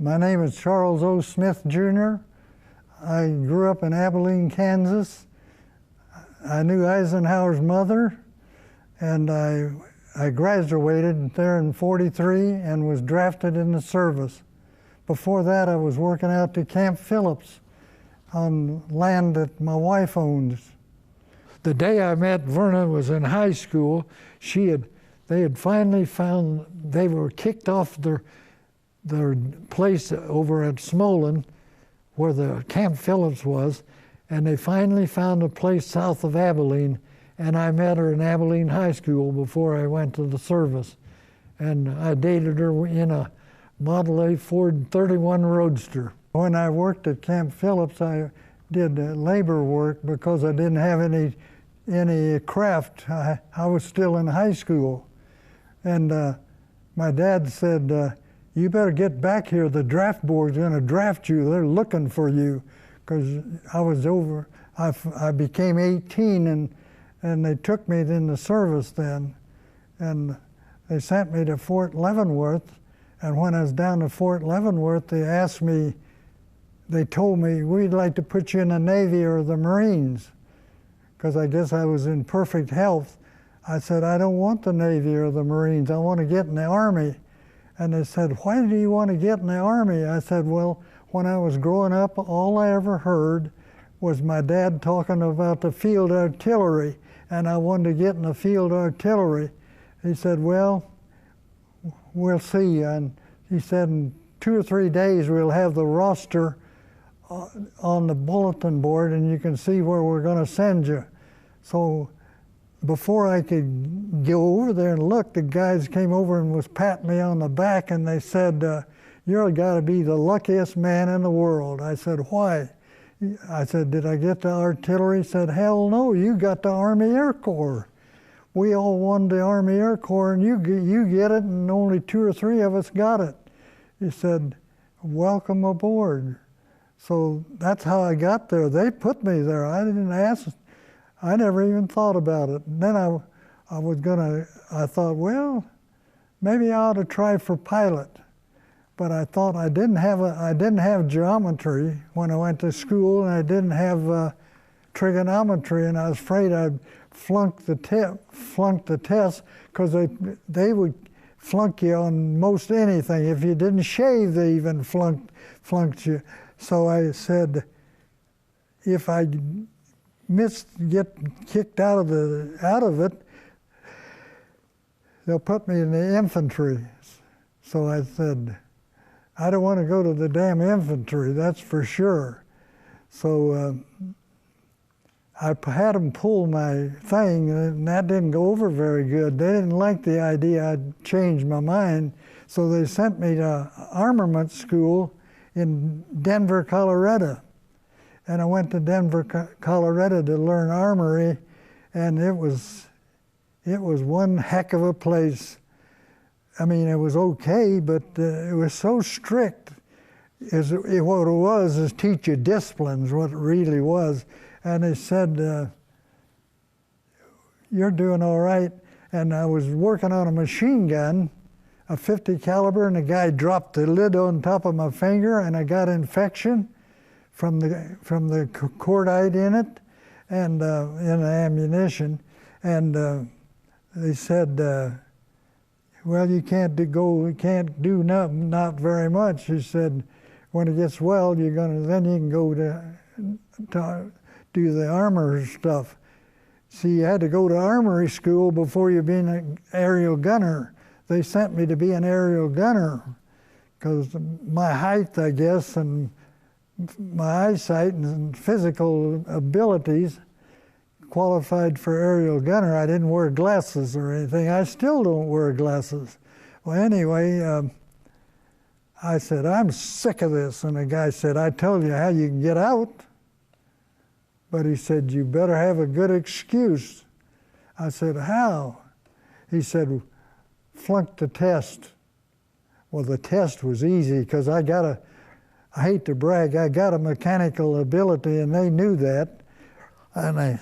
My name is Charles O. Smith, Jr. I grew up in Abilene, Kansas. I knew Eisenhower's mother, and I graduated there in '43 and was drafted in the service. Before that, I was working out to Camp Phillips on land that my wife owns. The day I met Verna was in high school. They had finally found, they were kicked off their place over at Smolin, where the Camp Phillips was, and they finally found a place south of Abilene, and I met her in Abilene High School before I went to the service. And I dated her in a Model A Ford 31 Roadster. When I worked at Camp Phillips, I did labor work because I didn't have any craft. I was still in high school. And my dad said, you better get back here. The draft board's going to draft you. They're looking for you. Because I became 18 and they took me in the service then. And they sent me to Fort Leavenworth. And when I was down to Fort Leavenworth, they told me, we'd like to put you in the Navy or the Marines. Because I guess I was in perfect health. I said, I don't want the Navy or the Marines. I want to get in the Army. And they said, why do you want to get in the Army? I said, well, when I was growing up, all I ever heard was my dad talking about the field artillery, and I wanted to get in the field artillery. He said, well, we'll see. And he said, in 2 or 3 days, we'll have the roster on the bulletin board, and you can see where we're going to send you. So before I could go over there and look, the guys came over and was patting me on the back, and they said, you're got to be the luckiest man in the world. I said, why? I said, did I get the artillery? He said, hell no, you got the Army Air Corps. We all won the Army Air Corps, and you get it, and only 2 or 3 of us got it. He said, welcome aboard. So that's how I got there. They put me there. I didn't ask. I never even thought about it. And then I thought, well, maybe I ought to try for pilot. But I thought I didn't have geometry when I went to school, and I didn't have trigonometry, and I was afraid I'd flunk the test, because they would flunk you on most anything. If you didn't shave, they even flunked you. So I said, if I get kicked out of it, they'll put me in the infantry. So I said, I don't want to go to the damn infantry, that's for sure. So I had them pull my thing, and that didn't go over very good. They didn't like the idea I'd changed my mind, so they sent me to armament school in Denver, Colorado. And I went to Denver, Colorado to learn armory, and it was one heck of a place. I mean, it was okay, but it was so strict. What it was is teach you disciplines, what it really was. And they said, you're doing all right. And I was working on a machine gun, a 50 caliber, and the guy dropped the lid on top of my finger, and I got infection from the cordite in it and in the ammunition. And they said, well, you can't do nothing, not very much. He said, when it gets well, then you can go to do the armor stuff. See, you had to go to armory school before you be an aerial gunner. They sent me to be an aerial gunner because my height, I guess, and my eyesight and physical abilities qualified for aerial gunner. I didn't wear glasses or anything. I still don't wear glasses. Well, anyway, I said, I'm sick of this. And the guy said, I told you how you can get out. But he said, you better have a good excuse. I said, how? He said, flunk the test. Well, the test was easy because I hate to brag, I got a mechanical ability, and they knew that. And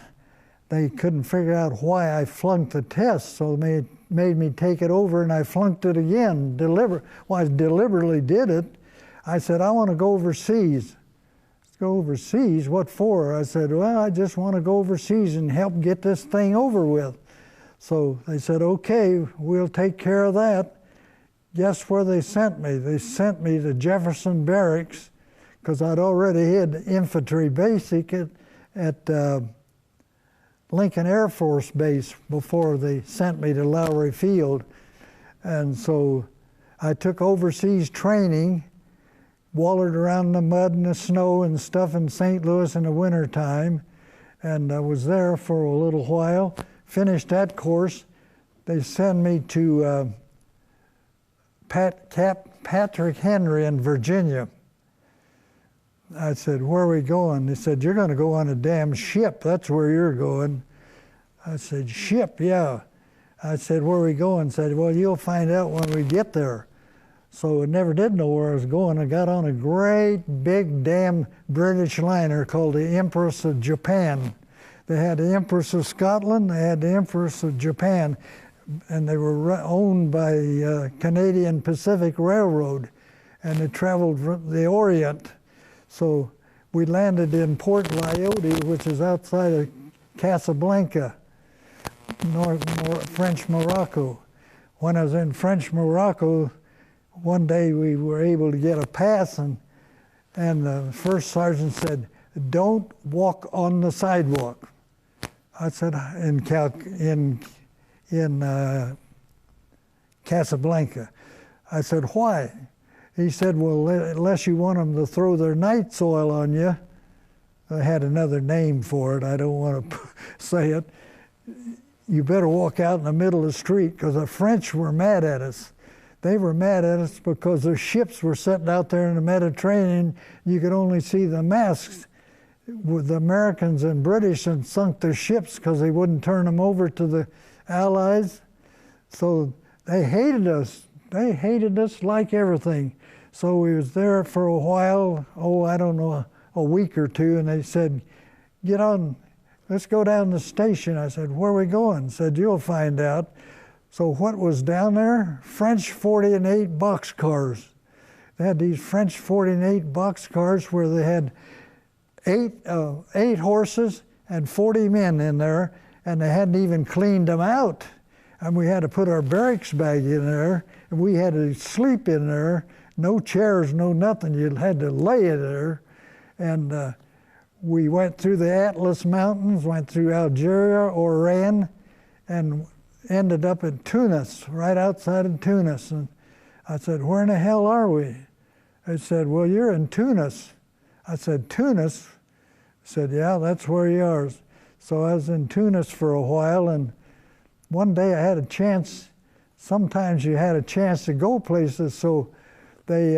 they couldn't figure out why I flunked the test, so they made me take it over, and I flunked it again. Well, I deliberately did it. I said, I want to go overseas. Go overseas? What for? I said, well, I just want to go overseas and help get this thing over with. So they said, okay, we'll take care of that. Guess where they sent me? They sent me to Jefferson Barracks, because I'd already had infantry basic at Lincoln Air Force Base before they sent me to Lowry Field. And so I took overseas training, wallered around in the mud and the snow and stuff in St. Louis in the wintertime, and I was there for a little while, finished that course. They sent me to Patrick Henry in Virginia. I said, where are we going? They said, you're going to go on a damn ship. That's where you're going. I said, ship, yeah. I said, where are we going? Said, well, you'll find out when we get there. So I never did know where I was going. I got on a great big damn British liner called the Empress of Japan. They had the Empress of Scotland, they had the Empress of Japan, and they were owned by Canadian Pacific Railroad, and they traveled the Orient. So we landed in Port Lyoté, which is outside of Casablanca, French Morocco. When I was in French Morocco, one day we were able to get a pass, and the first sergeant said, don't walk on the sidewalk. I said, in Casablanca. I said, why? He said, well, unless you want them to throw their night soil on you. I had another name for it. I don't want to say it. You better walk out in the middle of the street, because the French were mad at us. They were mad at us because their ships were sitting out there in the Mediterranean. You could only see the masts. With the Americans and British had sunk their ships because they wouldn't turn them over to the Allies. So they hated us. They hated us like everything. So we was there for a while, I don't know, a week or two, and they said, get on, let's go down the station. I said, where are we going? Said, you'll find out. So what was down there? French 40 and 8 boxcars. They had these French 40 and 8 boxcars where they had eight horses and 40 men in there, and they hadn't even cleaned them out. And we had to put our barracks bag in there, and we had to sleep in there. No chairs, no nothing. You had to lay in there. And we went through the Atlas Mountains, went through Algeria, Oran, and ended up in Tunis, right outside of Tunis. And I said, where in the hell are we? They said, well, you're in Tunis. I said, Tunis? I said, yeah, that's where you are. So I was in Tunis for a while, and one day I had a chance. Sometimes you had a chance to go places, so they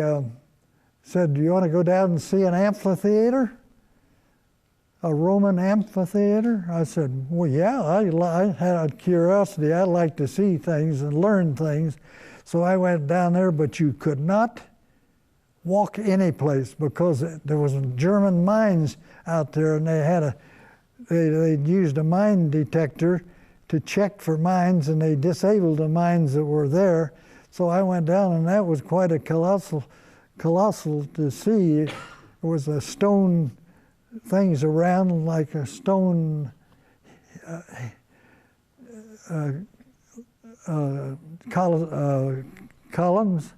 said, do you want to go down and see an amphitheater? A Roman amphitheater? I said, well, yeah, I had a curiosity. I like to see things and learn things. So I went down there, but you could not walk any place because there was German mines out there, and they used a mine detector to check for mines, and they disabled the mines that were there. So I went down, and that was quite a colossal to see. There was a stone things around like a stone columns,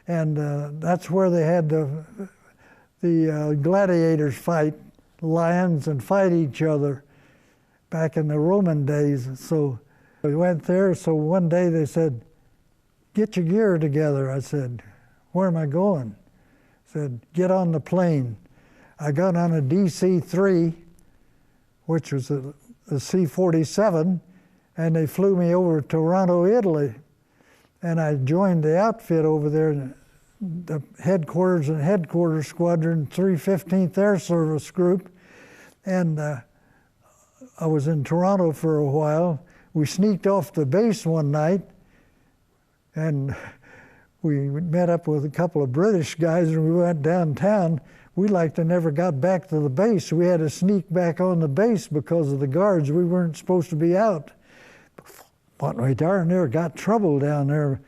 and that's where they had the gladiators fight lions and fight each other back in the Roman days. So we went there. So one day they said, get your gear together. I said, where am I going? Said, get on the plane. I got on a DC-3, which was a C-47, and they flew me over to Toronto, Italy. And I joined the outfit over there, the headquarters and headquarters squadron, 315th Air Service Group. And I was in Toronto for a while. We sneaked off the base one night, and we met up with a couple of British guys, and we went downtown. We never got back to the base. We had to sneak back on the base because of the guards. We weren't supposed to be out. But we darn near got trouble down there.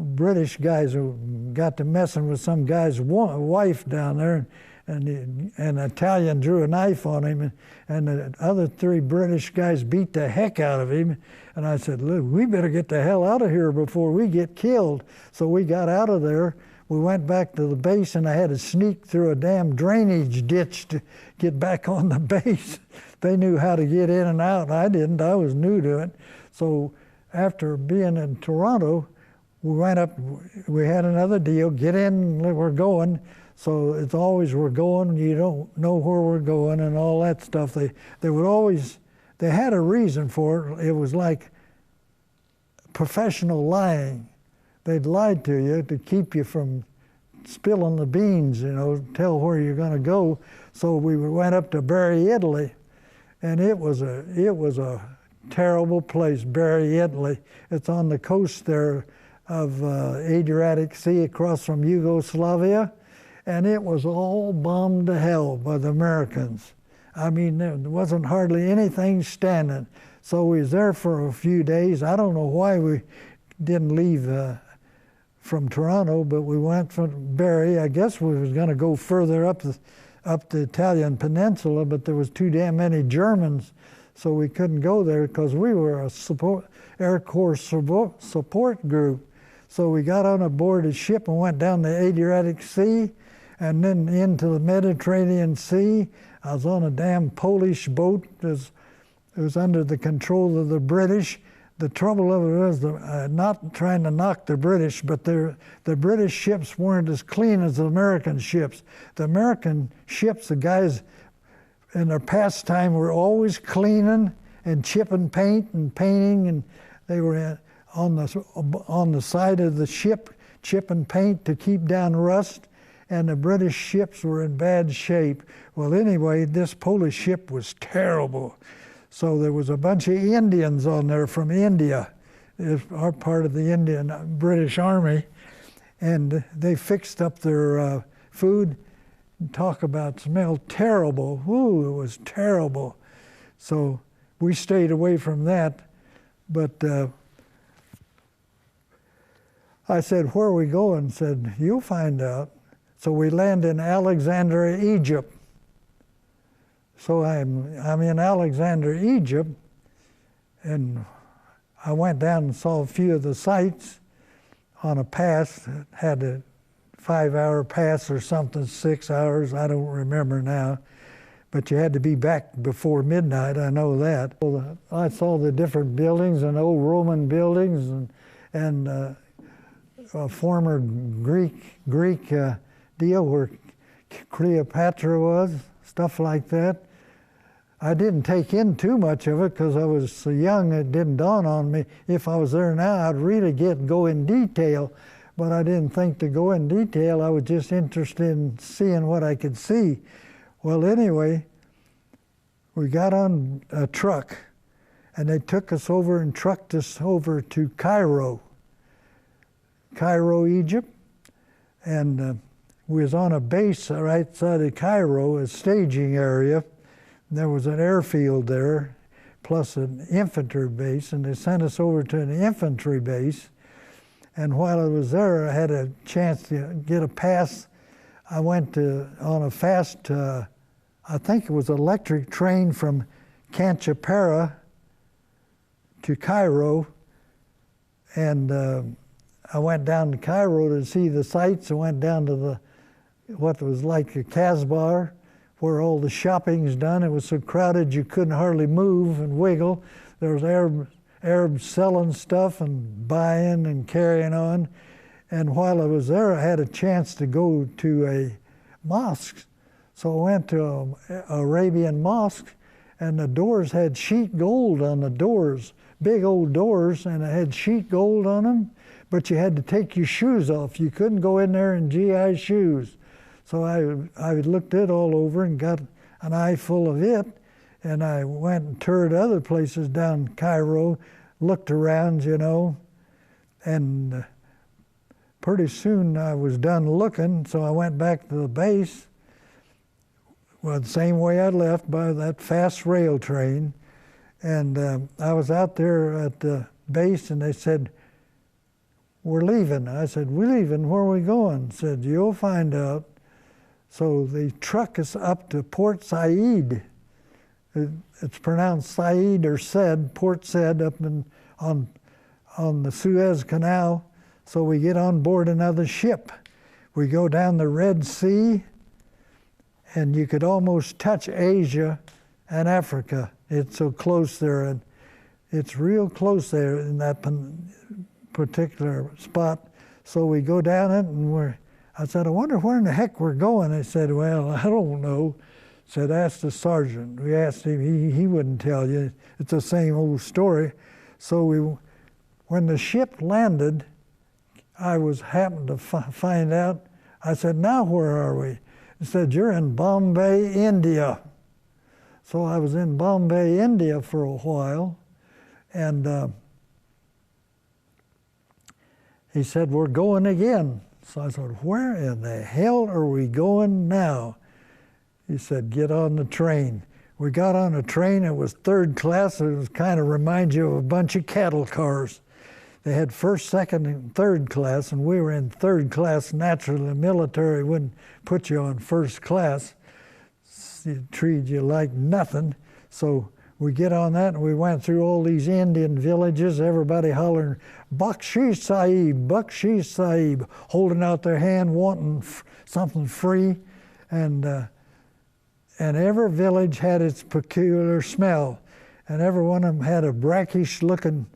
British guys who got to messing with some guy's wife down there, and an Italian drew a knife on him, and the other 3 British guys beat the heck out of him. And I said, look, we better get the hell out of here before we get killed. So we got out of there. We went back to the base, and I had to sneak through a damn drainage ditch to get back on the base. They knew how to get in and out. I didn't. I was new to it. So after being in Toronto, we went up, we had another deal, get in, we're going. So it's always we're going, you don't know where we're going and all that stuff. They would always, they had a reason for it. It was like professional lying. They'd lied to you to keep you from spilling the beans, you know, tell where you're going to go. So we went up to Bari, Italy, and it was a terrible place, Bari, Italy. It's on the coast there of Adriatic Sea across from Yugoslavia, and it was all bombed to hell by the Americans. I mean, there wasn't hardly anything standing. So we was there for a few days. I don't know why we didn't leave from Toronto, but we went from Bari. I guess we was going to go further up the Italian peninsula, but there was too damn many Germans, so we couldn't go there because we were a Air Corps support group. So we got on board a ship and went down the Adriatic Sea and then into the Mediterranean Sea. I was on a damn Polish boat. It was under the control of the British. The trouble of it was not trying to knock the British, but the British ships weren't as clean as the American ships. The American ships, the guys in their pastime were always cleaning and chipping paint and painting, and they were on the side of the ship chipping paint to keep down rust, and the British ships were in bad shape. Well, anyway, this Polish ship was terrible. So there was a bunch of Indians on there from India, our part of the Indian British Army, and they fixed up their food. Talk about smell terrible. Ooh, it was terrible. So we stayed away from that, but I said, where are we going? Said, you'll find out. So we land in Alexandria, Egypt. So I'm in Alexandria, Egypt, and I went down and saw a few of the sites on a pass. Had a 5-hour pass or something, 6 hours, I don't remember now. But you had to be back before midnight, I know that. I saw the different buildings and old Roman buildings and a former Greek deal where Cleopatra was, stuff like that. I didn't take in too much of it because I was so young it didn't dawn on me. If I was there now, I'd really go in detail, but I didn't think to go in detail. I was just interested in seeing what I could see. Well, anyway, we got on a truck, and they took us over and trucked us over to Cairo, Egypt, and we was on a base right outside of Cairo, a staging area. There was an airfield there, plus an infantry base, and they sent us over to an infantry base. And while I was there, I had a chance to get a pass. I went on a fast, I think it was electric train from Canchapara to Cairo, and I went down to Cairo to see the sights. I went down to what was like a Casbah, where all the shopping's done. It was so crowded you couldn't hardly move and wiggle. There was Arabs selling stuff and buying and carrying on. And while I was there, I had a chance to go to a mosque. So I went to an Arabian mosque, and the doors had sheet gold on the doors, big old doors, and it had sheet gold on them, but you had to take your shoes off. You couldn't go in there in GI shoes. So I looked it all over and got an eye full of it, and I went and toured other places down Cairo, looked around, you know, and pretty soon I was done looking, so I went back to the base, well, the same way I left, by that fast rail train, and I was out there at the base, and they said, we're leaving. I said, we're leaving, where are we going? Said, you'll find out. So they truck us up to Port Said. It's pronounced Said or Said, Port Said, up on the Suez Canal. So we get on board another ship. We go down the Red Sea, and you could almost touch Asia and Africa. It's so close there, and it's real close there in that particular spot. So we go down it, and I said, I wonder where in the heck we're going. They said, well, I don't know. Said, ask the sergeant. We asked him, he wouldn't tell you. It's the same old story. So when the ship landed, I happened to find out. I said, now where are we? He said, you're in Bombay, India. So I was in Bombay, India for a while, and he said, we're going again. So I said, where in the hell are we going now? He said, get on the train. We got on a train. It was third class. It was kind of reminds you of a bunch of cattle cars. They had first, second, and third class, and we were in third class. Naturally, the military wouldn't put you on first class. It treated you like nothing. So we get on that, and we went through all these Indian villages, everybody hollering, Bakshish Sahib, Bakshish Sahib, holding out their hand, wanting something free. And every village had its peculiar smell. And every one of them had a brackish-looking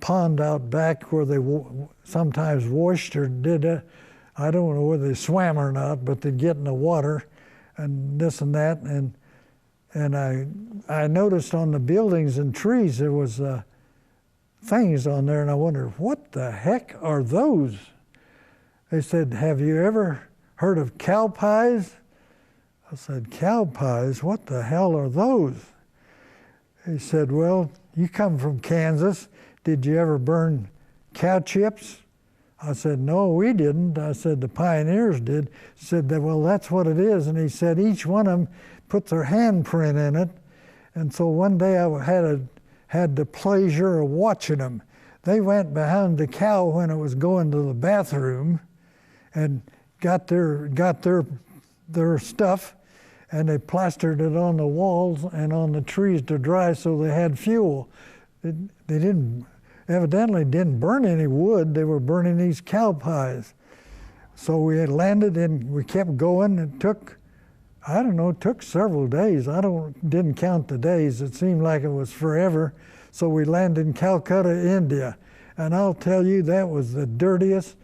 pond out back where they sometimes washed or did it. I don't know whether they swam or not, but they'd get in the water and this and that. And I noticed on the buildings and trees there was things on there, and I wondered, what the heck are those? They said, have you ever heard of cow pies? I said, cow pies? What the hell are those? He said, well, you come from Kansas. Did you ever burn cow chips? I said, no, we didn't. I said, the pioneers did. He said, well, that's what it is. And he said, each one of them put their handprint in it. And so one day I had the pleasure of watching them. They went behind the cow when it was going to the bathroom and got their stuff, and they plastered it on the walls and on the trees to dry so they had fuel. They evidently didn't burn any wood. They were burning these cow pies. So we had landed and we kept going. It took, I don't know, it took several days. Didn't count the days. It seemed like it was forever. So we landed in Calcutta, India. And I'll tell you, that was the dirtiest,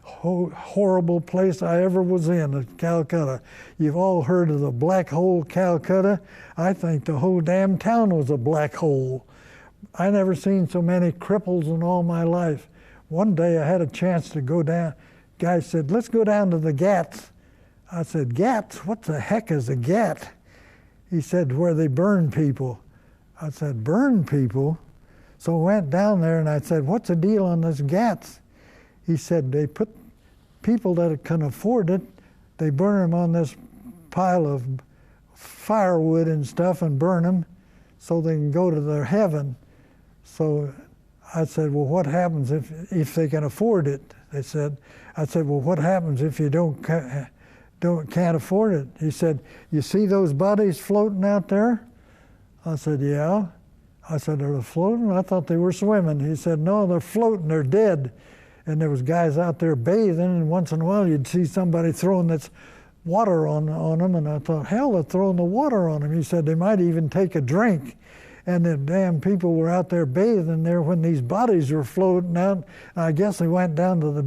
horrible place I ever was in, Calcutta. You've all heard of the black hole Calcutta. I think the whole damn town was a black hole. I never seen so many cripples in all my life. One day I had a chance to go down. Guy said, let's go down to the Ghats. I said, Ghats? What the heck is a Ghat? He said, where they burn people. I said, burn people? So I went down there and I said, what's the deal on this Ghats? He said, they put people that can afford it, they burn them on this pile of firewood and stuff and burn them so they can go to their heaven. So I said, well, what happens if they can afford it? They said. I said, well, what happens if you can't afford it? He said, you see those bodies floating out there? I said, yeah. I said, are they floating? I thought they were swimming. He said, no, they're floating, they're dead. And there was guys out there bathing, and once in a while you'd see somebody throwing this water on them, and I thought, hell, they're throwing the water on them. He said they might even take a drink. And the damn people were out there bathing there when these bodies were floating out. I guess they went down to the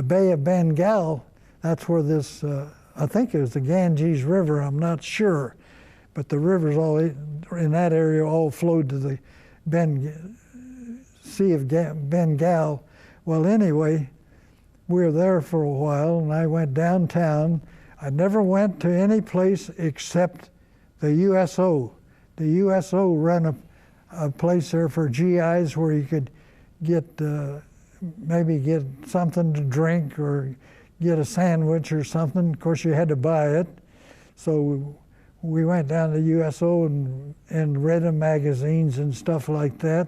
Bay of Bengal. That's where this, I think it was the Ganges River, I'm not sure. But the rivers all in that area all flowed to the Sea of Bengal. Well, anyway, we were there for a while, and I went downtown. I never went to any place except the USO. The USO run a place there for GIs where you could get maybe get something to drink or get a sandwich or something. Of course, you had to buy it. So we went down to USO and read the magazines and stuff like that.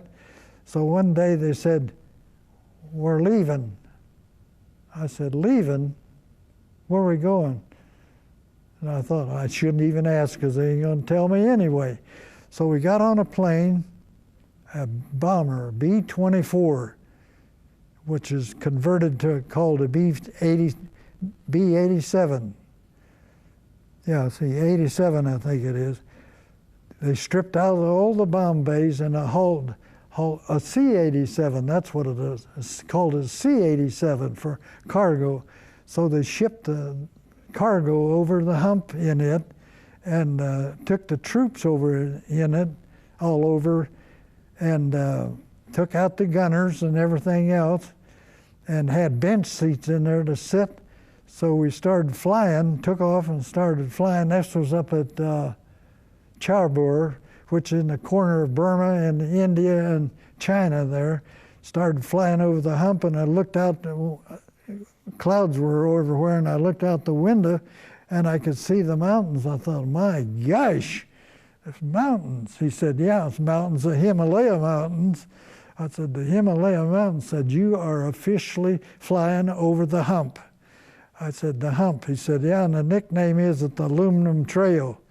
So one day they said, "We're leaving." I said, "Leaving? Where are we going?" And I thought, I shouldn't even ask because they ain't going to tell me anyway. So we got on a plane, a bomber, B-24, which is converted to called a B-87. Yeah, see, 87 I think it is. They stripped out all the bomb bays and a C-87, that's what it is. It's called a C-87 for cargo. So they shipped the cargo over the hump in it and took the troops over in it, all over, and took out the gunners and everything else and had bench seats in there to sit. So we started flying, took off and started flying. This was up at Charbur, which is in the corner of Burma and India and China there. Started flying over the hump, and I looked out, clouds were everywhere, and I looked out the window and I could see the mountains. I thought, my gosh, it's mountains. He said, "Yeah, it's mountains, the Himalaya mountains." I said, "The Himalaya mountains." Said, "You are officially flying over the hump." I said, "The hump." He said, "Yeah, and the nickname is the Aluminum Trail."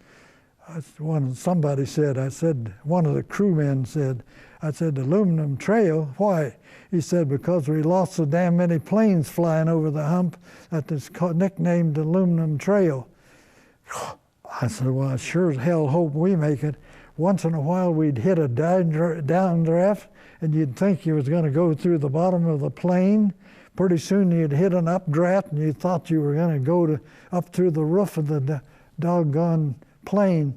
Somebody said, I said, one of the crewmen said, I said, "Aluminum Trail, why?" He said, "Because we lost so damn many planes flying over the hump that it's nicknamed Aluminum Trail." I said, "Well, I sure as hell hope we make it." Once in a while we'd hit a downdraft, and you'd think you was going to go through the bottom of the plane. Pretty soon you'd hit an updraft, and you thought you were going to go up through the roof of the doggone plane.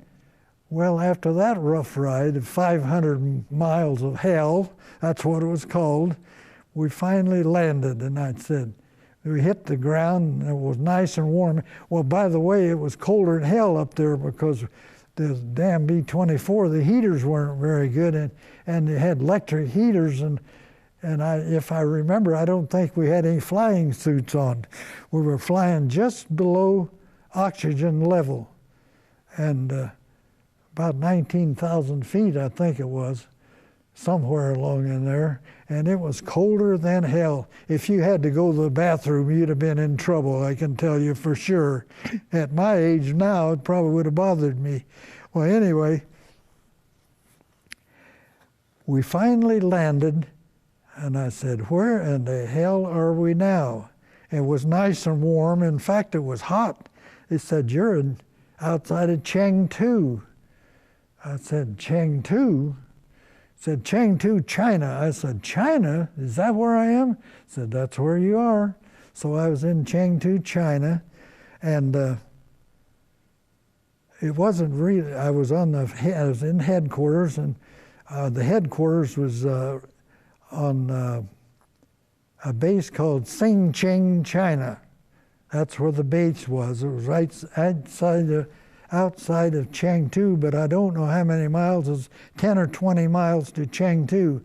Well, after that rough ride of 500 miles of hell, that's what it was called, we finally landed, and I said, we hit the ground, and it was nice and warm. Well, by the way, it was colder than hell up there because the damn B-24, the heaters weren't very good, and they had electric heaters, and if I remember, I don't think we had any flying suits on. We were flying just below oxygen level, and about 19,000 feet, I think it was, somewhere along in there, and it was colder than hell. If you had to go to the bathroom, you'd have been in trouble, I can tell you for sure. At my age now, it probably would have bothered me. Well, anyway, we finally landed, and I said, "Where in the hell are we now?" It was nice and warm. In fact, it was hot. They said, "You're outside of Chengdu." I said, "Chengdu?" Said, "Chengdu, China." I said, "China? Is that where I am?" Said, "That's where you are." So I was in Chengdu, China, and it wasn't really. I was in headquarters, and the headquarters was on a base called Xinjiang, China. That's where the base was. It was right outside of Chengdu, but I don't know how many miles. It was 10 or 20 miles to Chengdu.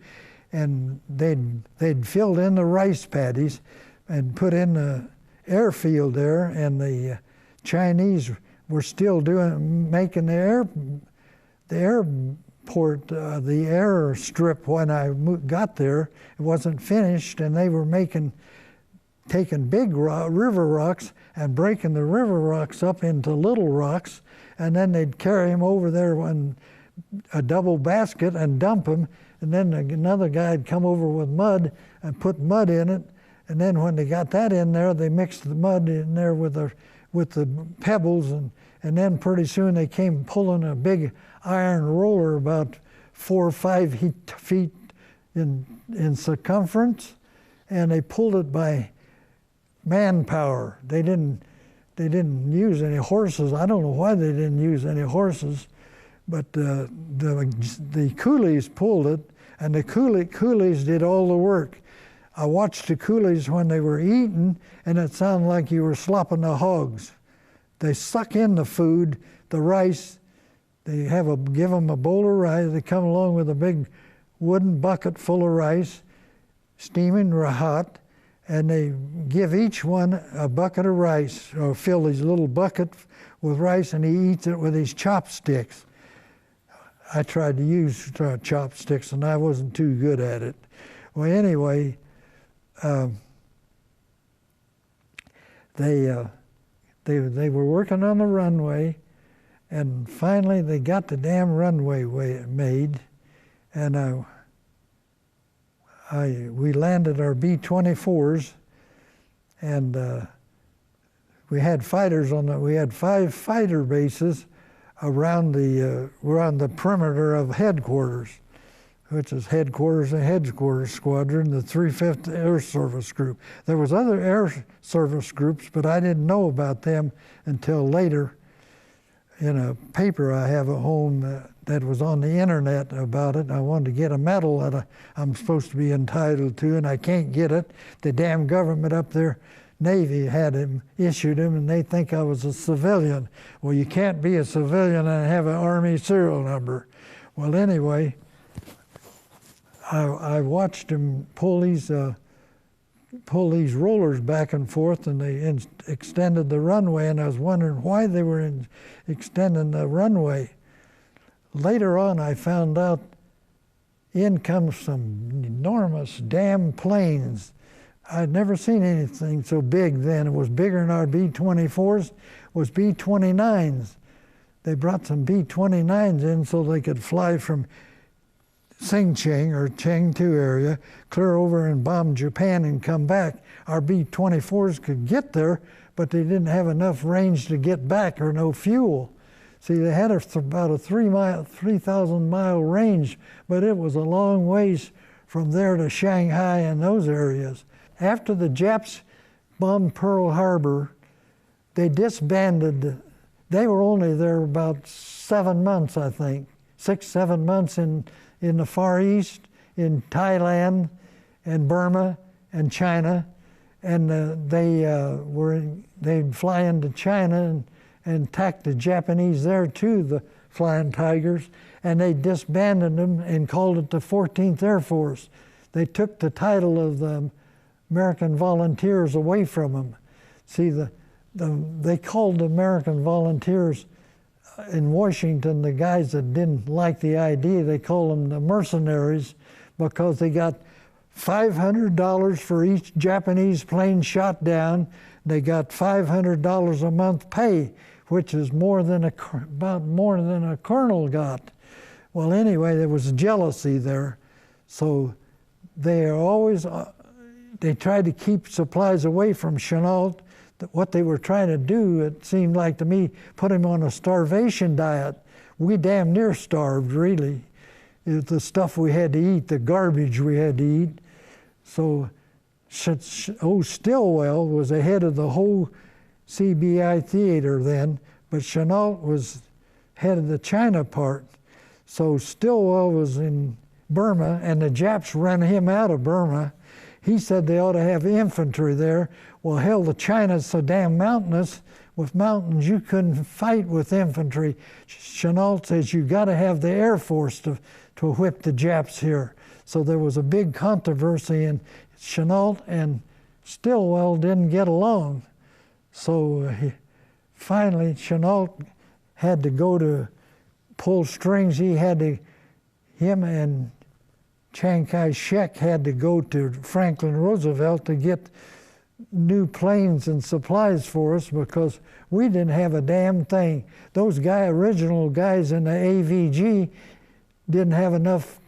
And they'd filled in the rice paddies and put in the airfield there, and the Chinese were still making the airport, the airstrip when I got there. It wasn't finished, and they were taking big river rocks and breaking the river rocks up into little rocks, and then they'd carry them over there in a double basket and dump them, and then another guy'd come over with mud and put mud in it, and then when they got that in there, they mixed the mud in there with the pebbles, and then pretty soon they came pulling a big iron roller about 4 or 5 feet in circumference, and they pulled it by manpower. They didn't use any horses. I don't know why they didn't use any horses, but the coolies pulled it, and the coolies did all the work. I watched the coolies when they were eating, and it sounded like you were slopping the hogs. They suck in the food, the rice. They give them a bowl of rice. They come along with a big wooden bucket full of rice, steaming hot, and they give each one a bucket of rice, or fill his little bucket with rice, and he eats it with his chopsticks. I tried to use chopsticks, and I wasn't too good at it. Well, anyway, they were working on the runway, and finally they got the damn runway made, and we landed our B-24s, and we had fighters on we had 5 fighter bases around the perimeter of headquarters, which is headquarters and headquarters squadron, the 305th Air Service Group. There was other air service groups, but I didn't know about them until later. In a paper I have at home that was on the internet about it. I wanted to get a medal that I'm supposed to be entitled to, and I can't get it. The damn government up there, Navy, issued him, and they think I was a civilian. Well, you can't be a civilian and have an Army serial number. Well, anyway, I watched him pull these rollers back and forth, and they extended the runway, and I was wondering why they were extending the runway. Later on, I found out in comes some enormous damn planes. I'd never seen anything so big then. It was bigger than our B-24s, was B-29s. They brought some B-29s in so they could fly from Xinjiang or Chengdu area, clear over and bomb Japan and come back. Our B-24s could get there, but they didn't have enough range to get back or no fuel. See, they had about a 3,000 mile range, but it was a long ways from there to Shanghai and those areas. After the Japs bombed Pearl Harbor, they disbanded. They were only there about 7 months, I think, 6, 7 months in the Far East, in Thailand and Burma and China, and they'd fly into China and attack the Japanese there too, the Flying Tigers, and they disbanded them and called it the 14th Air Force. They took the title of the American Volunteers away from them. See, they called the American Volunteers in Washington, the guys that didn't like the idea, they called them the mercenaries, because they got $500 for each Japanese plane shot down. They got $500 a month pay, which is about more than a colonel got. Well, anyway, there was jealousy there, so they tried to keep supplies away from Chenault. What they were trying to do, it seemed like to me, put him on a starvation diet. We damn near starved, really. The stuff we had to eat, the garbage we had to eat. So, Stilwell was ahead of the whole CBI theater then, but Chenault was head of the China part. So Stilwell was in Burma, and the Japs ran him out of Burma. He said they ought to have infantry there. Well, hell, the China's so damn mountainous. With mountains, you couldn't fight with infantry. Chenault says you got to have the Air Force to whip the Japs here. So there was a big controversy, and Chenault and Stilwell didn't get along. So finally, Chenault had to go to pull strings. Him and Chiang Kai-shek had to go to Franklin Roosevelt to get new planes and supplies for us, because we didn't have a damn thing. Those original guys in the AVG didn't have enough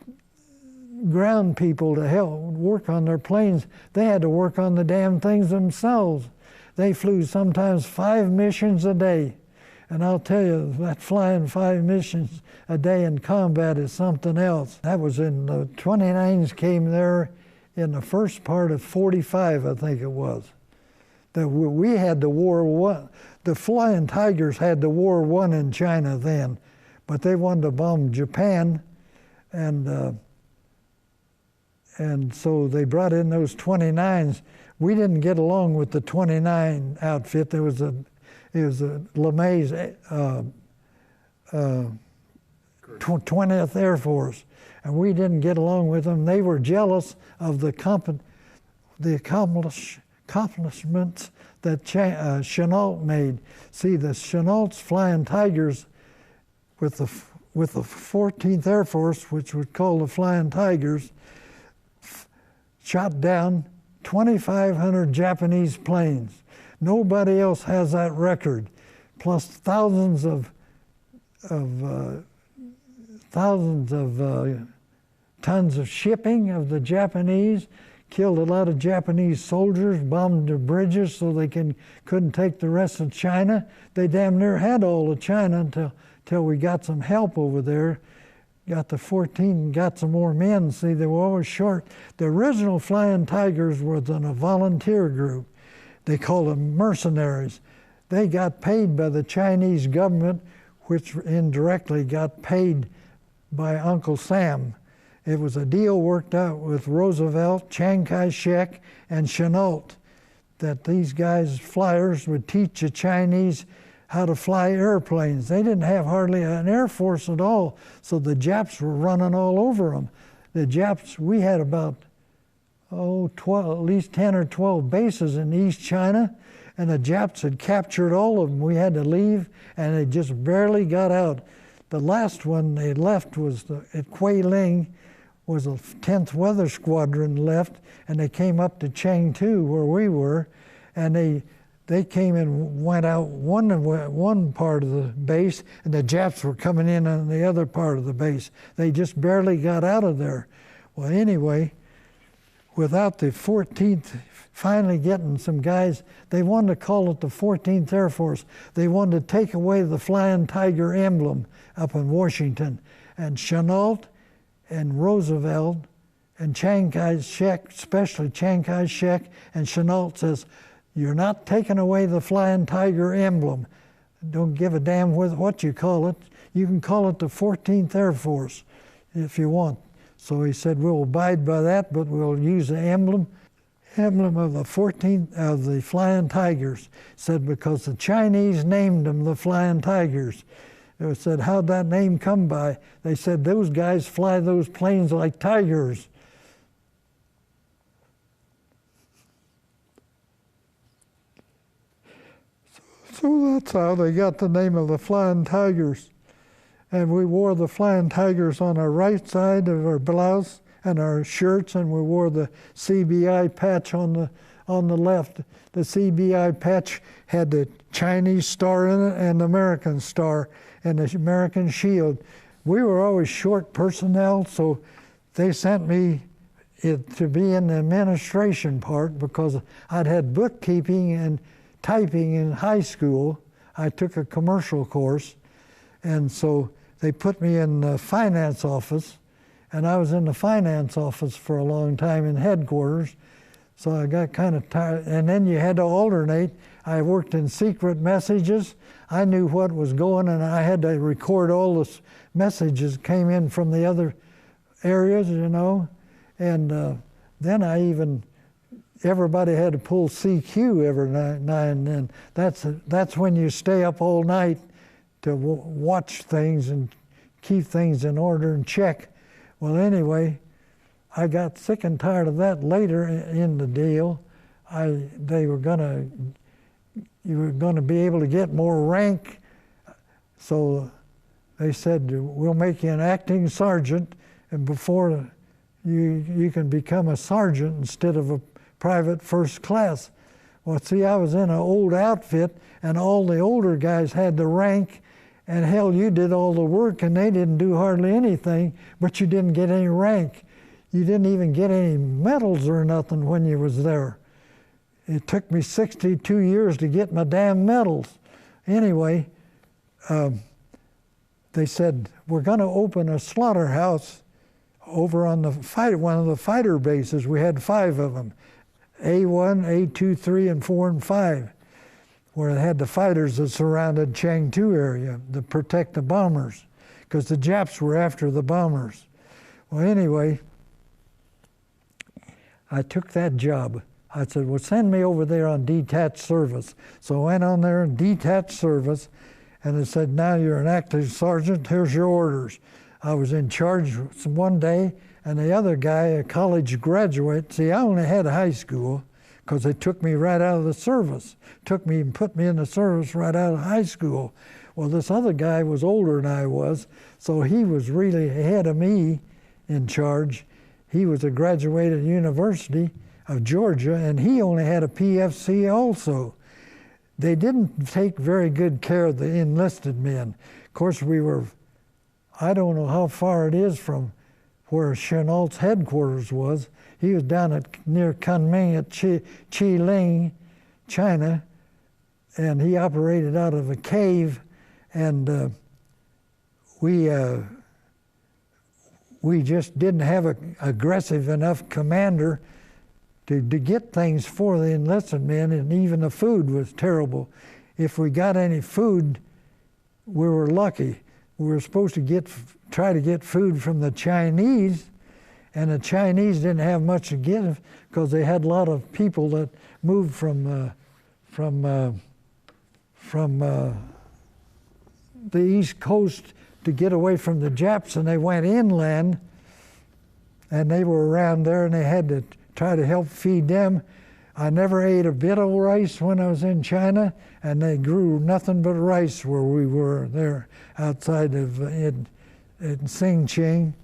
ground people to help work on their planes. They had to work on the damn things themselves. They flew sometimes 5 missions a day. And I'll tell you, that flying 5 missions a day in combat is something else. That was in the 29s came there in the first part of 45, I think it was. We had the War I. The Flying Tigers had the War I in China then, but they wanted to bomb Japan, and so they brought in those 29s. We didn't get along with the 29 outfit. It was a LeMay's 20th Air Force, and we didn't get along with them. They were jealous of the company. the accomplishments that Chennault made. See, the Chennault's Flying Tigers with the 14th Air Force, which was called the Flying Tigers, shot down 2,500 Japanese planes. Nobody else has that record, plus thousands of tons of shipping of the Japanese, killed a lot of Japanese soldiers, bombed the bridges so they couldn't take the rest of China. They damn near had all of China until we got some help over there. Got the 14, got some more men. See, they were always short. The original Flying Tigers was in a volunteer group. They called them mercenaries. They got paid by the Chinese government, which indirectly got paid by Uncle Sam. It was a deal worked out with Roosevelt, Chiang Kai-shek, and Chennault that these guys, flyers, would teach the Chinese how to fly airplanes. They didn't have hardly an air force at all, so the Japs were running all over them. The Japs, we had about 12, at least 10 or 12 bases in East China, and the Japs had captured all of them. We had to leave, and they just barely got out. The last one they left was at Guilin, was a 10th Weather Squadron left, and they came up to Chengdu, where we were, and they came and went out one part of the base, and the Japs were coming in on the other part of the base. They just barely got out of there. Well, anyway, without the 14th finally getting some guys, they wanted to call it the 14th Air Force. They wanted to take away the Flying Tiger emblem up in Washington. And Chennault and Roosevelt and Chiang Kai-shek, especially Chiang Kai-shek and Chennault, says, "You're not taking away the Flying Tiger emblem. Don't give a damn what you call it. You can call it the 14th Air Force if you want." So he said, "We'll abide by that, but we'll use the emblem of the 14th of the Flying Tigers." Said because the Chinese named them the Flying Tigers. They said, "How'd that name come by?" They said, "Those guys fly those planes like tigers." So that's how they got the name of the Flying Tigers. And we wore the Flying Tigers on our right side of our blouse and our shirts, and we wore the CBI patch on the left. The CBI patch had the Chinese star in it and the American star and the American shield. We were always short personnel, so they sent me to be in the administration part because I'd had bookkeeping and typing in high school. I took a commercial course, and so they put me in the finance office, and I was in the finance office for a long time in headquarters, so I got kind of tired. And then you had to alternate. I worked in secret messages. I knew what was going, and I had to record all the messages came in from the other areas, you know. And then everybody had to pull CQ every now and then. That's when you stay up all night to watch things and keep things in order and check. Well, anyway, I got sick and tired of that later in the deal. You were gonna be able to get more rank, so they said, "We'll make you an acting sergeant, and before you can become a sergeant instead of a private first class." Well, see, I was in an old outfit, and all the older guys had the rank, and hell, you did all the work, and they didn't do hardly anything, but you didn't get any rank. You didn't even get any medals or nothing when you was there. It took me 62 years to get my damn medals. Anyway, they said, "We're going to open a slaughterhouse over on one of the fighter bases." We had 5 of them, A1, A2, 3, and 4, and 5, where they had the fighters that surrounded Chengdu area to protect the bombers, because the Japs were after the bombers. Well, anyway, I took that job. I said, "Well, send me over there on detached service." So I went on there in detached service, and they said, "Now you're an active sergeant, here's your orders." I was in charge one day, and the other guy, a college graduate, see, I only had high school because they took me right out of the service, took me and put me in the service right out of high school. Well, this other guy was older than I was, so he was really ahead of me in charge. He was a graduated University of Georgia, and he only had a PFC also. They didn't take very good care of the enlisted men. Of course, we were, I don't know how far it is from where Chenault's headquarters was. He was down near Kunming at Qiling, China, and he operated out of a cave, and we just didn't have an aggressive enough commander to get things for the enlisted men, and even the food was terrible. If we got any food, we were lucky. We were supposed to try to get food from the Chinese, and the Chinese didn't have much to give because they had a lot of people that moved from the East Coast to get away from the Japs, and they went inland, and they were around there, and they had to try to help feed them. I never ate a bit of rice when I was in China, and they grew nothing but rice where we were there outside of in Xinjiang,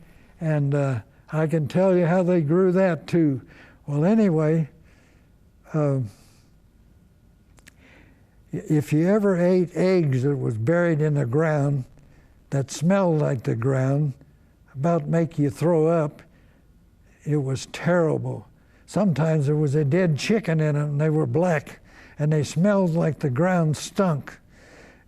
and I can tell you how they grew that too. Well, anyway, if you ever ate eggs that was buried in the ground that smelled like the ground, about make you throw up, it was terrible. Sometimes there was a dead chicken in them, and they were black, and they smelled like the ground stunk.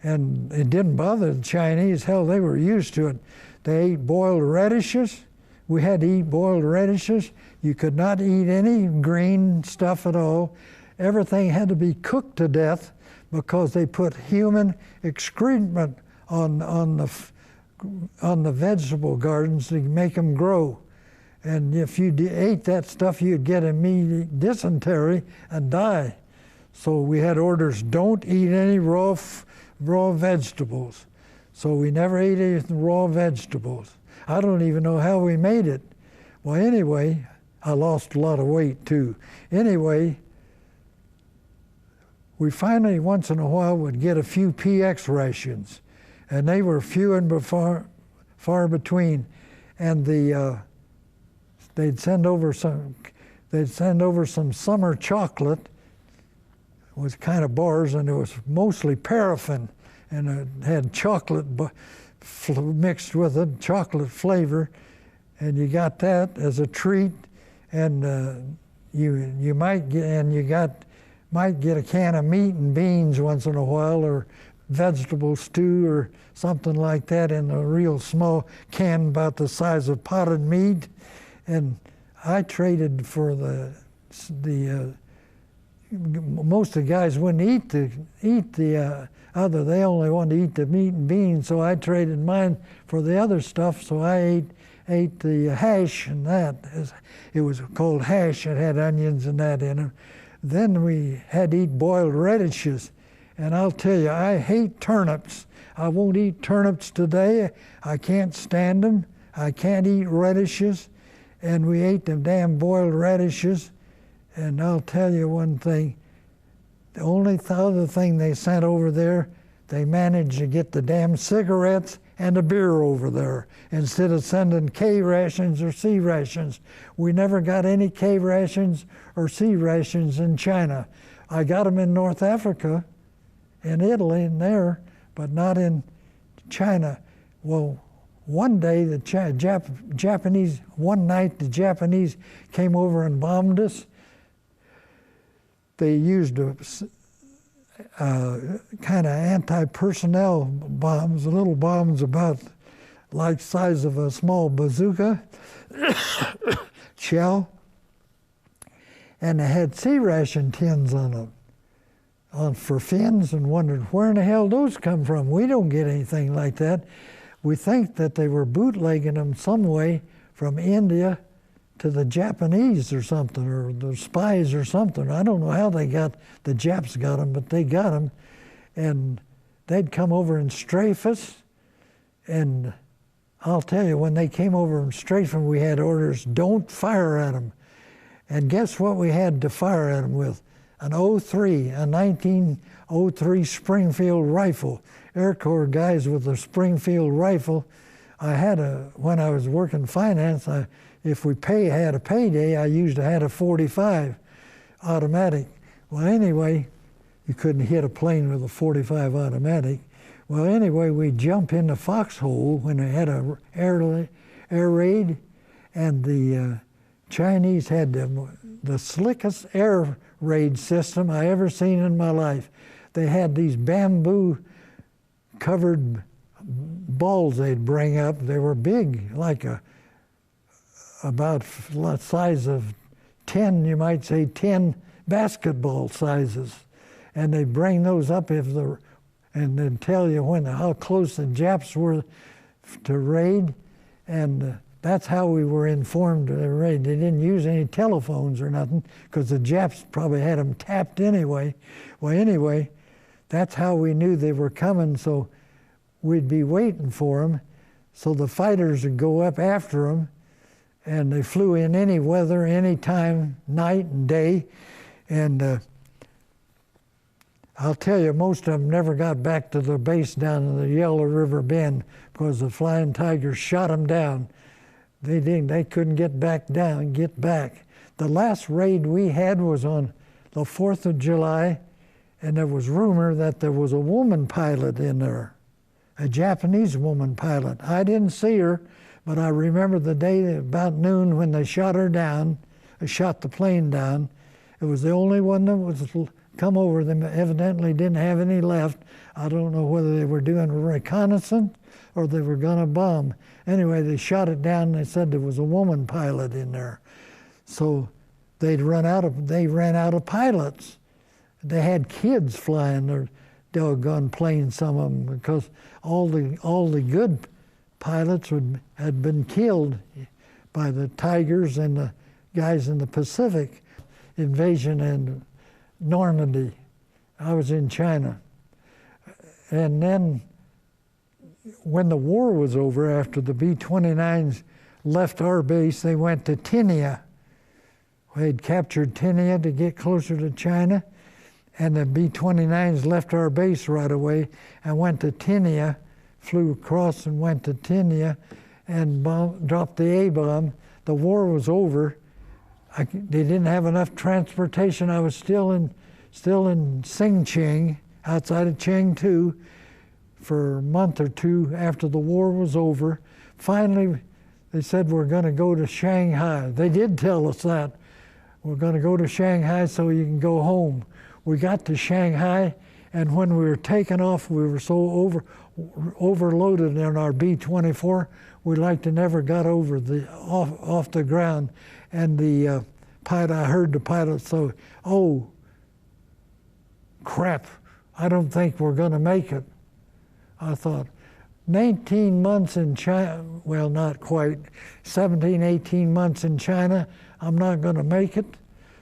And it didn't bother the Chinese. Hell, they were used to it. They ate boiled radishes. We had to eat boiled radishes. You could not eat any green stuff at all. Everything had to be cooked to death because they put human excrement on the vegetable gardens to make them grow. And if you ate that stuff, you'd get immediate dysentery and die. So we had orders, don't eat any raw vegetables. So we never ate any raw vegetables. I don't even know how we made it. Well, anyway, I lost a lot of weight too. Anyway, we finally, once in a while, would get a few PX rations, and they were few and far between. And they'd send over some summer chocolate. It was kind of bars, and it was mostly paraffin, and it had chocolate mixed with it, chocolate flavor, and you got that as a treat. And you might get a can of meat and beans once in a while, or vegetable stew or something like that in a real small can about the size of potted meat. And I traded for most of the guys wouldn't eat the other. They only wanted to eat the meat and beans, so I traded mine for the other stuff. So I ate the hash, and that it was called hash. It had onions and that in it. Then we had to eat boiled radishes, and I'll tell you, I hate turnips. I won't eat turnips today. I can't stand them. I can't eat radishes. And we ate them damn boiled radishes. And I'll tell you one thing, the only other thing they sent over there, they managed to get the damn cigarettes and the beer over there instead of sending K rations or C rations. We never got any K rations or C rations in China. I got them in North Africa, in Italy and there, but not in China. Well, one day the Japanese, one night the Japanese came over and bombed us. They used kind of anti-personnel bombs, little bombs about like size of a small bazooka shell, and they had C ration tins on them for fins, and wondered where in the hell those come from. We don't get anything like that. We think that they were bootlegging them some way from India to the Japanese or something, or the spies or something. I don't know how the Japs got them, but they got them. And they'd come over and strafe us. And I'll tell you, when they came over from strafing, we had orders, don't fire at them. And guess what we had to fire at them with? An 1903 Springfield rifle. Air Corps guys with a Springfield rifle. When I was working finance, if we had a payday, I used to have a 45 automatic. Well, anyway, you couldn't hit a plane with a 45 automatic. Well, anyway, we jump in the foxhole when they had a air raid, and the Chinese had the slickest air raid system I ever seen in my life. They had these bamboo-covered balls they'd bring up. They were big, like about the size of 10, you might say 10 basketball sizes. And they'd bring those up and then tell you how close the Japs were to raid. And that's how we were informed of the raid. They didn't use any telephones or nothing because the Japs probably had them tapped anyway. Well, anyway, that's how we knew they were coming, so we'd be waiting for them. So the fighters would go up after them, and they flew in any weather, any time, night and day. And I'll tell you, most of them never got back to their base down in the Yellow River Bend because the Flying Tigers shot them down. They couldn't get back. The last raid we had was on the 4th of July, and there was rumor that there was a woman pilot in there, a Japanese woman pilot. I didn't see her, but I remember the day about noon when they shot her down, shot the plane down. It was the only one that was come over. They evidently didn't have any left. I don't know whether they were doing a reconnaissance or they were going to bomb. Anyway, they shot it down and they said there was a woman pilot in there. So they ran out of pilots. They had kids flying their doggone planes, some of them, because all the good pilots had been killed by the Tigers and the guys in the Pacific invasion in Normandy. I was in China. And then when the war was over, after the B-29s left our base, they went to Tinia. They'd captured Tinia to get closer to China, and the B-29s left our base right away and went to Tinia, flew across and went to Tinia and dropped the A-bomb. The war was over. They didn't have enough transportation. I was still in Xinjiang, outside of Chengdu, for a month or two after the war was over. Finally, they said, we're going to go to Shanghai. They did tell us that. We're going to go to Shanghai so you can go home. We got to Shanghai, and when we were taking off, we were so overloaded in our B-24, we like to never got over off the ground. And the pilot, I heard the pilot say, oh, crap, I don't think we're going to make it. I thought, 19 months in China, well, not quite, 17, 18 months in China, I'm not going to make it.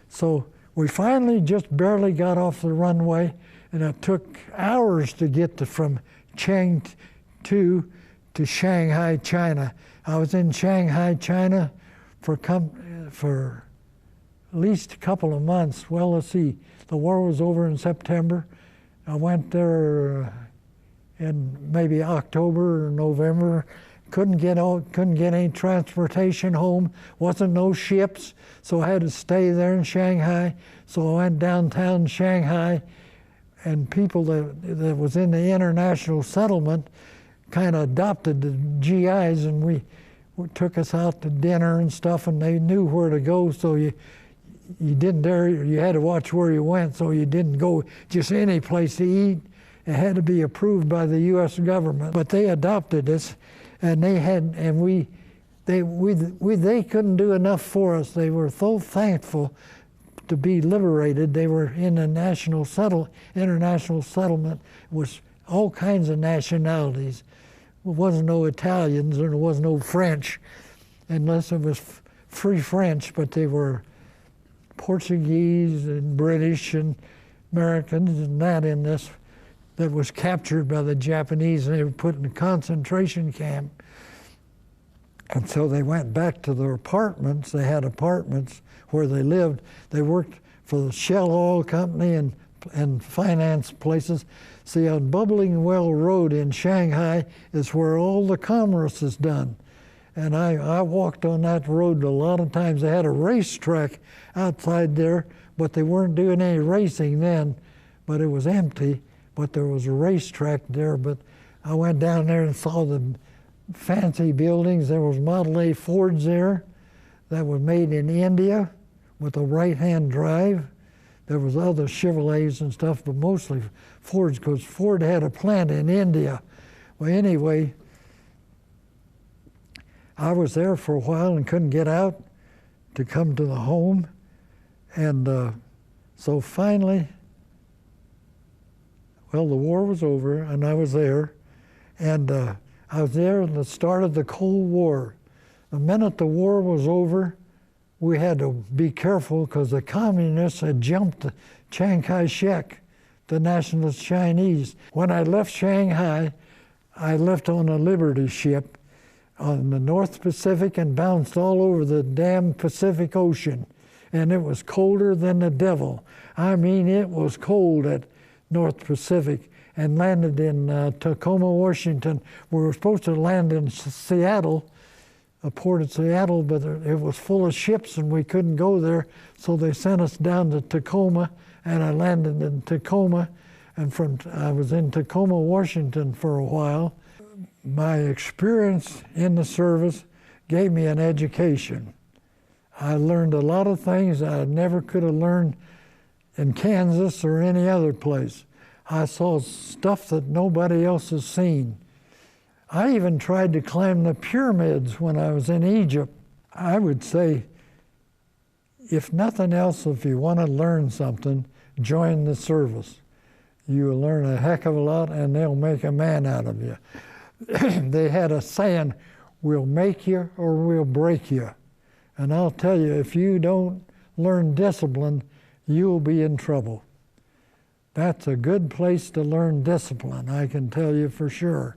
So we finally just barely got off the runway, and it took hours to get from Chengdu to Shanghai, China. I was in Shanghai, China for at least a couple of months. Well, let's see, the war was over in September. I went there in maybe October or November. Couldn't get any transportation home. Wasn't no ships, so I had to stay there in Shanghai. So I went downtown Shanghai, and people that was in the international settlement kind of adopted the GIs, and we took us out to dinner and stuff, and they knew where to go. So you didn't dare. You had to watch where you went, so you didn't go just any place to eat. It had to be approved by the U.S. government. But they adopted us, and they couldn't do enough for us. They were so thankful to be liberated. They were in a international settlement with all kinds of nationalities. There wasn't no Italians and there was no French, unless it was free French, but they were Portuguese and British and Americans and that in this that was captured by the Japanese, and they were put in a concentration camp. And so they went back to their apartments. They had apartments where they lived. They worked for the Shell Oil Company and finance places. See, on Bubbling Well Road in Shanghai is where all the commerce is done. And I walked on that road a lot of times. They had a racetrack outside there, but they weren't doing any racing then, but it was empty. But there was a racetrack there. But I went down there and saw the fancy buildings. There was Model A Fords there that were made in India with a right-hand drive. There was other Chevrolets and stuff, but mostly Fords, because Ford had a plant in India. Well, anyway, I was there for a while and couldn't get out to come to the home. And so finally, well, the war was over, and I was there. And I was there at the start of the Cold War. The minute the war was over, we had to be careful because the communists had jumped Chiang Kai-shek, the nationalist Chinese. When I left Shanghai, I left on a Liberty ship on the North Pacific and bounced all over the damn Pacific Ocean. And it was colder than the devil. I mean, it was cold at North Pacific, and landed in Tacoma, Washington. We were supposed to land in Seattle, a port of Seattle, but it was full of ships and we couldn't go there, so they sent us down to Tacoma, and I landed in Tacoma, and I was in Tacoma, Washington for a while. My experience in the service gave me an education. I learned a lot of things I never could have learned in Kansas or any other place. I saw stuff that nobody else has seen. I even tried to climb the pyramids when I was in Egypt. I would say, if nothing else, if you want to learn something, join the service. You will learn a heck of a lot, and they'll make a man out of you. They had a saying, we'll make you or we'll break you. And I'll tell you, if you don't learn discipline, you'll be in trouble. That's a good place to learn discipline, I can tell you for sure.